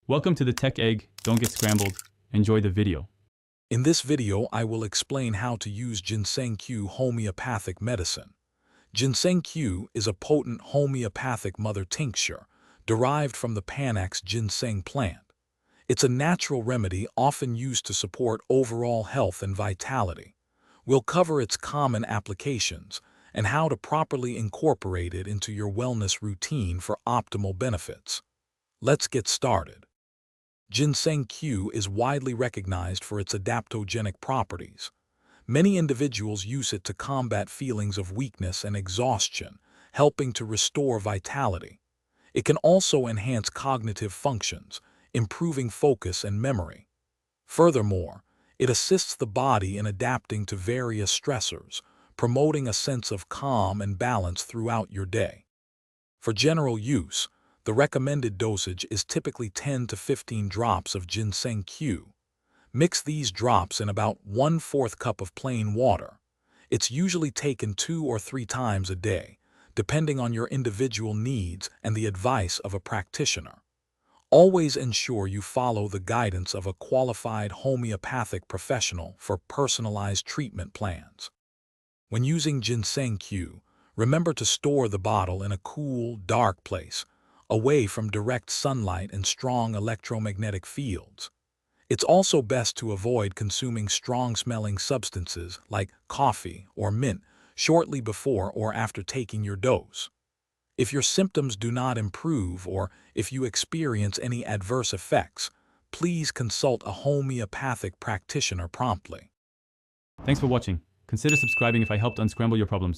Welcome to the Tech Egg. Don't get scrambled. Enjoy the video. In this video, I will explain how to use Ginseng Q homeopathic medicine. Ginseng Q is a potent homeopathic mother tincture derived from the Panax ginseng plant. It's a natural remedy often used to support overall health and vitality. We'll cover its common applications and how to properly incorporate it into your wellness routine for optimal benefits. Let's get started. Ginseng Q is widely recognized for its adaptogenic properties. Many individuals use it to combat feelings of weakness and exhaustion, helping to restore vitality. It can also enhance cognitive functions, improving focus and memory. Furthermore, it assists the body in adapting to various stressors, promoting a sense of calm and balance throughout your day. For general use, the recommended dosage is typically 10 to 15 drops of Ginseng Q. Mix these drops in about 1/4 cup of plain water. It's usually taken 2 or 3 times a day, depending on your individual needs and the advice of a practitioner. Always ensure you follow the guidance of a qualified homeopathic professional for personalized treatment plans. When using Ginseng Q, remember to store the bottle in a cool, dark place, away from direct sunlight and strong electromagnetic fields. It's also best to avoid consuming strong-smelling substances like coffee or mint shortly before or after taking your dose. If your symptoms do not improve or if you experience any adverse effects, please consult a homeopathic practitioner promptly. Thanks for watching. Consider subscribing if I helped unscramble your problems.